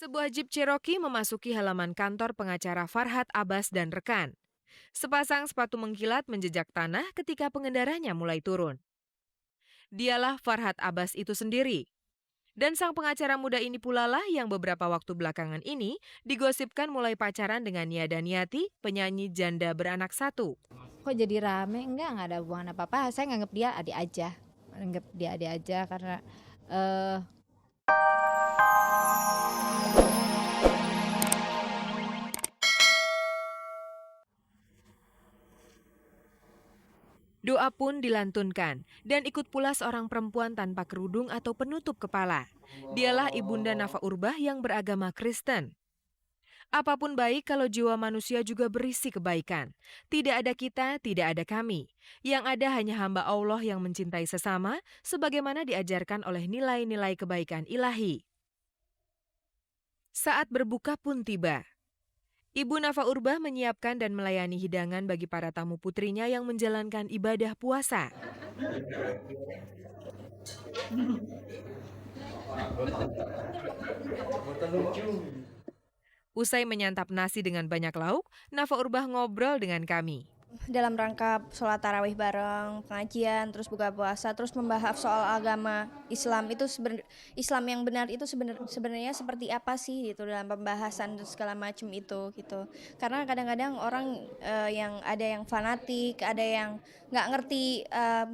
Sebuah Jeep Cherokee memasuki halaman kantor pengacara Farhad Abbas dan rekan. Sepasang sepatu mengkilat menjejak tanah ketika pengendaranya mulai turun. Dialah Farhad Abbas itu sendiri. Dan sang pengacara muda ini pula lah yang beberapa waktu belakangan ini digosipkan mulai pacaran dengan Nia Daniati, penyanyi janda beranak satu. Kok jadi rame? Enggak ada hubungan apa-apa. Saya nganggap dia adik aja. Anggap dia adik aja karena eh Doa pun dilantunkan dan ikut pula seorang perempuan tanpa kerudung atau penutup kepala. Dialah Ibunda Nafa Urbah yang beragama Kristen. Apapun baik kalau jiwa manusia juga berisi kebaikan. Tidak ada kita, tidak ada kami. Yang ada hanya hamba Allah yang mencintai sesama sebagaimana diajarkan oleh nilai-nilai kebaikan ilahi. Saat berbuka pun tiba. Ibu Nafa Urbah menyiapkan dan melayani hidangan bagi para tamu putrinya yang menjalankan ibadah puasa. Usai menyantap nasi dengan banyak lauk, Nafa Urbah ngobrol dengan kami. Dalam rangka sholat tarawih bareng, pengajian, terus buka puasa, terus membahas soal agama Islam itu Islam yang benar itu sebenarnya seperti apa sih gitu dalam pembahasan dan segala macam itu gitu. Karena kadang-kadang orang yang ada yang fanatik, ada yang nggak ngerti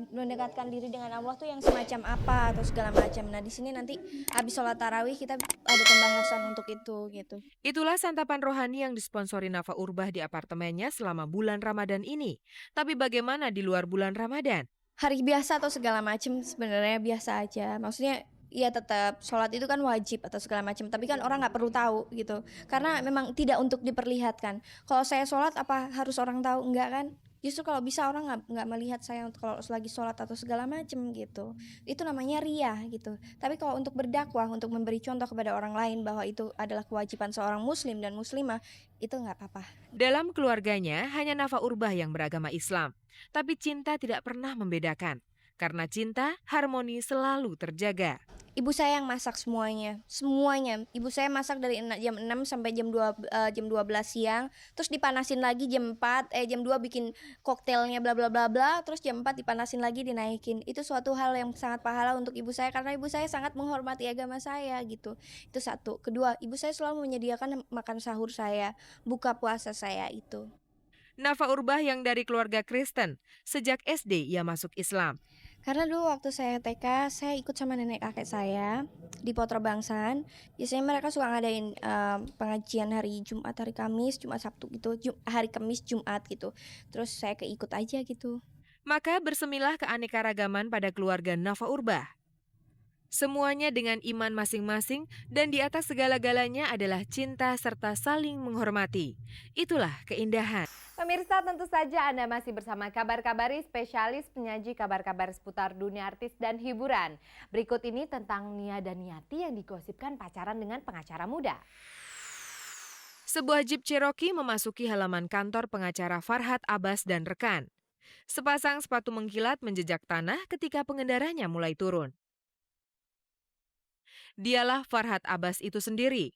mendekatkan diri dengan Allah tuh yang semacam apa atau segala macam. Nah di sini nanti habis sholat tarawih kita ada pembahasan untuk itu gitu. Itulah santapan rohani yang disponsori Nafa Urbah di apartemennya selama bulan Ramadan ini. Tapi bagaimana di luar bulan Ramadan? Hari biasa atau segala macam sebenarnya biasa aja. Maksudnya ya tetap sholat itu kan wajib atau segala macam. Tapi kan orang nggak perlu tahu gitu. Karena memang tidak untuk diperlihatkan. Kalau saya sholat apa harus orang tahu? Enggak kan? Justru kalau bisa orang nggak melihat saya untuk kalau lagi sholat atau segala macam gitu. Itu namanya riyah gitu. Tapi kalau untuk berdakwah, untuk memberi contoh kepada orang lain bahwa itu adalah kewajiban seorang muslim dan muslimah, itu nggak apa-apa. Dalam keluarganya hanya Nafa Urbah yang beragama Islam. Tapi cinta tidak pernah membedakan. Karena cinta, harmoni selalu terjaga. Ibu saya yang masak semuanya. Ibu saya masak dari jam 6 sampai jam 12 siang, terus dipanasin lagi jam 2 bikin koktailnya bla bla bla bla, terus jam 4 dipanasin lagi dinaikin. Itu suatu hal yang sangat pahala untuk ibu saya karena ibu saya sangat menghormati agama saya gitu. Itu satu. Kedua, ibu saya selalu menyediakan makan sahur saya, buka puasa saya itu. Nafa Urbah yang dari keluarga Kristen, sejak SD ia masuk Islam. Karena dulu waktu saya TK, saya ikut sama nenek kakek saya di Potro Bangsan. Biasanya mereka suka ngadain pengajian hari Jumat, hari Kamis, Jumat Sabtu gitu, hari Kamis, Jumat gitu. Terus saya keikut aja gitu. Maka bersemilah keanekaragaman pada keluarga Nafa Urbah. Semuanya dengan iman masing-masing dan di atas segala-galanya adalah cinta serta saling menghormati. Itulah keindahan. Pemirsa, tentu saja Anda masih bersama Kabar-Kabari, spesialis penyaji kabar-kabar seputar dunia artis dan hiburan. Berikut ini tentang Nia Daniati yang digosipkan pacaran dengan pengacara muda. Sebuah Jeep Cherokee memasuki halaman kantor pengacara Farhad Abbas dan rekan. Sepasang sepatu mengkilat menjejak tanah ketika pengendaranya mulai turun. Dialah Farhad Abbas itu sendiri.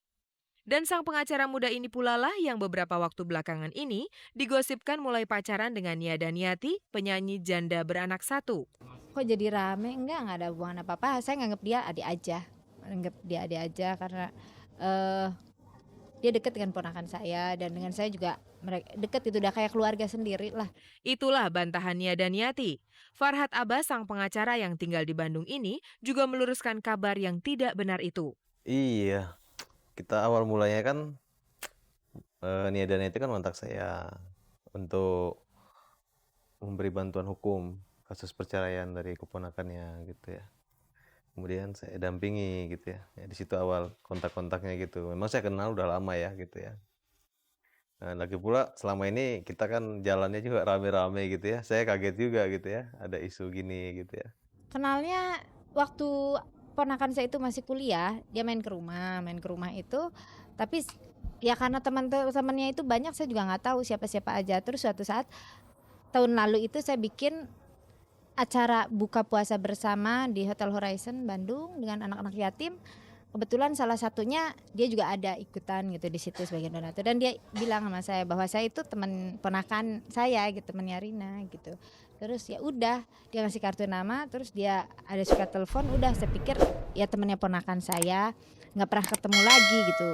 Dan sang pengacara muda ini pula lah yang beberapa waktu belakangan ini digosipkan mulai pacaran dengan Nia Daniati, penyanyi janda beranak satu. kok jadi rame? Enggak ada hubungan apa-apa. Saya nganggap dia adik aja. Anggap dia adik aja karena eh dia dekat dengan ponakan saya dan dengan saya juga mereka dekat, itu udah kayak keluarga sendiri lah. Itulah bantahan Nia Daniati. Farhad Abbas, sang pengacara yang tinggal di Bandung ini, juga meluruskan kabar yang tidak benar itu. Iya, kita awal mulanya kan Nia Dana itu kan kontak saya untuk memberi bantuan hukum kasus perceraian dari keponakannya gitu ya. Kemudian saya dampingi gitu ya. Ya di situ awal kontak-kontaknya gitu. Memang saya kenal udah lama ya gitu ya. Nah, lagi pula selama ini kita kan jalannya juga rame-rame gitu ya. Saya kaget juga gitu ya, ada isu gini gitu ya. Kenalnya waktu ponakan saya itu masih kuliah, dia main ke rumah itu, tapi ya karena teman-temannya itu banyak, saya juga nggak tahu siapa-siapa aja. Terus suatu saat tahun lalu itu saya bikin acara buka puasa bersama di Hotel Horizon Bandung dengan anak-anak yatim. kebetulan salah satunya dia juga ada ikutan gitu di situ sebagai donatur, dan dia bilang sama saya bahwa saya itu teman ponakan saya gitu, temannya Rina gitu. Terus ya udah dia ngasih kartu nama, terus dia ada suka telepon, udah saya pikir ya temannya ponakan saya, nggak pernah ketemu lagi gitu.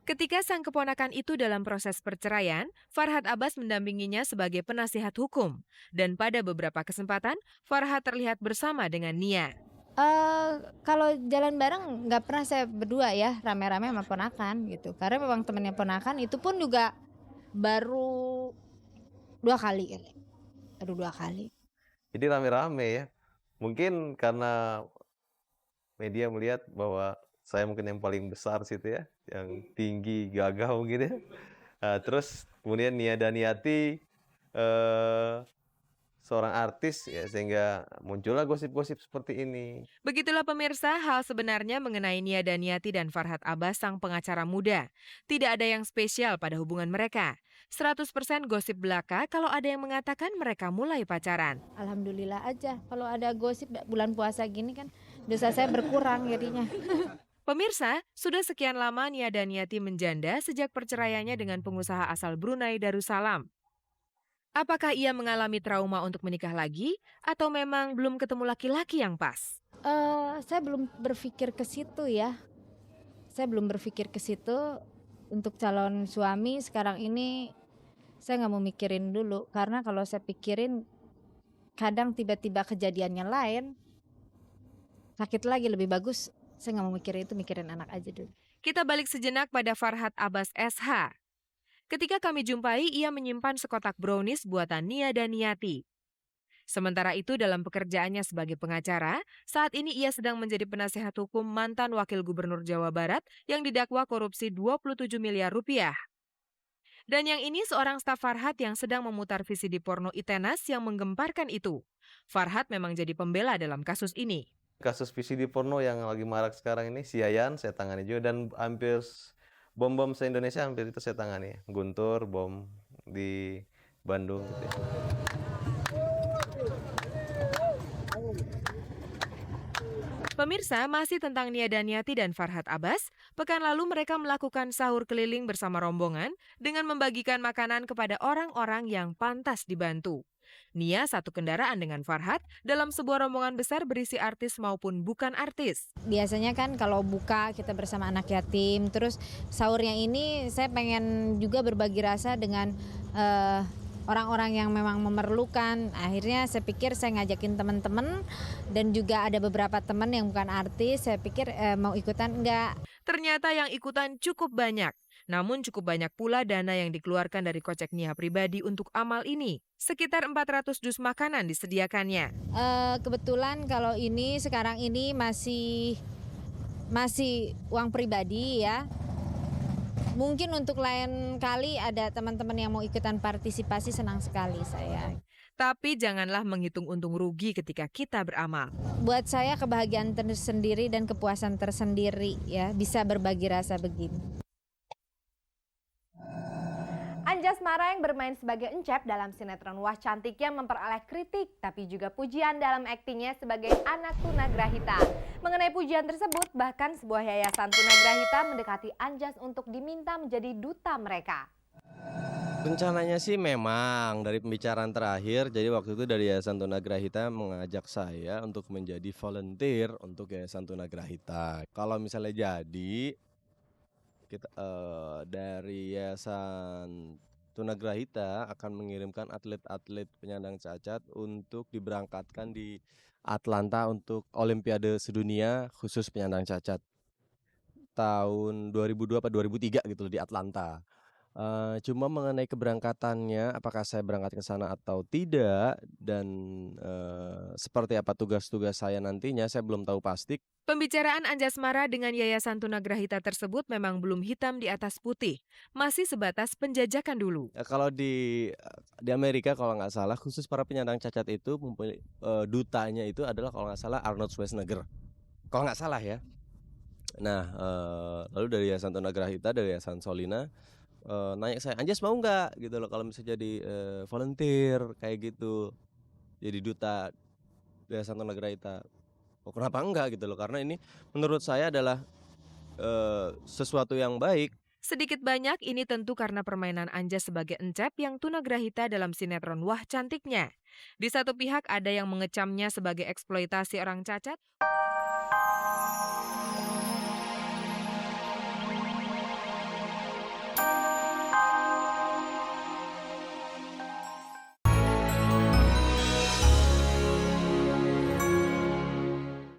Ketika sang keponakan itu dalam proses perceraian, Farhad Abbas mendampinginya sebagai penasihat hukum. Dan pada beberapa kesempatan, Farhad terlihat bersama dengan Nia. Kalau jalan bareng nggak pernah saya berdua ya, rame-rame sama ponakan gitu. Karena memang temannya ponakan itu pun juga baru 2 kali kali. Baru 2 kali. Jadi rame-rame ya. Mungkin karena media melihat bahwa saya mungkin yang paling besar situ ya, yang tinggi, gagah mungkin ya. Nah, terus kemudian Nia Daniati seorang artis ya, sehingga muncullah gosip-gosip seperti ini. Begitulah pemirsa hal sebenarnya mengenai Nia Daniati dan Farhad Abbas sang pengacara muda. Tidak ada yang spesial pada hubungan mereka. 100% gosip belaka kalau ada yang mengatakan mereka mulai pacaran. Alhamdulillah aja kalau ada gosip bulan puasa gini kan dosa saya berkurang jadinya. Pemirsa, sudah sekian lama Nia Daniati menjanda sejak perceraiannya dengan pengusaha asal Brunei Darussalam. Apakah ia mengalami trauma untuk menikah lagi atau memang belum ketemu laki-laki yang pas? Saya belum berpikir ke situ ya. Saya belum berpikir ke situ untuk calon suami sekarang ini. Saya nggak mau mikirin dulu karena kalau saya pikirin kadang tiba-tiba kejadiannya lain, sakit lagi, lebih bagus saya nggak mau mikirin itu, mikirin anak aja dulu. Kita balik sejenak pada Farhad Abbas SH. Ketika kami jumpai, ia menyimpan sekotak brownies buatan Nia Daniati. Sementara itu dalam pekerjaannya sebagai pengacara, saat ini ia sedang menjadi penasehat hukum mantan Wakil Gubernur Jawa Barat yang didakwa korupsi 27 miliar rupiah. Dan yang ini seorang staf Farhad yang sedang memutar VCD porno Itenas yang menggemparkan itu. Farhad memang jadi pembela dalam kasus ini. Kasus VCD porno yang lagi marak sekarang ini, si Yayan saya tangani juga, dan hampir bom-bom se-Indonesia hampir itu saya tangani. Guntur, bom di Bandung gitu ya. Pemirsa, masih tentang Nia Daniati dan Farhad Abbas, pekan lalu mereka melakukan sahur keliling bersama rombongan dengan membagikan makanan kepada orang-orang yang pantas dibantu. Nia satu kendaraan dengan Farhad dalam sebuah rombongan besar berisi artis maupun bukan artis. Biasanya kan kalau buka kita bersama anak yatim, terus sahurnya ini saya pengen juga berbagi rasa dengan orang-orang yang memang memerlukan. Akhirnya saya pikir saya ngajakin teman-teman dan juga ada beberapa teman yang bukan artis, saya pikir mau ikutan enggak. Ternyata yang ikutan cukup banyak. Namun cukup banyak pula dana yang dikeluarkan dari kocek Nia pribadi untuk amal ini. Sekitar 400 dus makanan disediakannya. Kebetulan kalau ini sekarang ini masih uang pribadi ya. Mungkin untuk lain kali ada teman-teman yang mau ikutan partisipasi, senang sekali saya. Tapi janganlah menghitung untung rugi ketika kita beramal. Buat saya kebahagiaan tersendiri dan kepuasan tersendiri ya, bisa berbagi rasa begini. Anjasmara yang bermain sebagai Encep dalam sinetron Wah Cantiknya memperoleh kritik tapi juga pujian dalam aktingnya sebagai anak tunagrahita. Mengenai pujian tersebut, bahkan sebuah yayasan tunagrahita mendekati Anjas untuk diminta menjadi duta mereka. Rencananya sih memang dari pembicaraan terakhir, jadi waktu itu dari Yayasan Tunagrahita mengajak saya untuk menjadi volunteer untuk Yayasan Tunagrahita. Kalau misalnya jadi, kita dari Yayasan Tunagrahita akan mengirimkan atlet-atlet penyandang cacat untuk diberangkatkan di Atlanta untuk Olimpiade Sedunia khusus penyandang cacat tahun 2002 atau 2003 gitu loh, di Atlanta. Cuma mengenai keberangkatannya, apakah saya berangkat ke sana atau tidak, dan seperti apa tugas-tugas saya nantinya, saya belum tahu pasti. Pembicaraan Anjasmara dengan Yayasan Tunagrahita tersebut memang belum hitam di atas putih. Masih sebatas penjajakan dulu. Kalau di Amerika kalau nggak salah, khusus para penyandang cacat itu dutanya itu adalah kalau nggak salah Arnold Schwarzenegger. Kalau nggak salah ya. Nah, lalu dari Yayasan Tunagrahita, dari Yayasan Solina, nanya saya, Anjas mau nggak gitu loh kalau misalnya jadi volunteer kayak gitu, jadi duta Yayasan Tunagrahita. Oh, kenapa enggak gitu loh, karena ini menurut saya adalah sesuatu yang baik. Sedikit banyak ini tentu karena permainan Anja sebagai Encep yang tunagrahita dalam sinetron Wah Cantiknya. Di satu pihak ada yang mengecamnya sebagai eksploitasi orang cacat,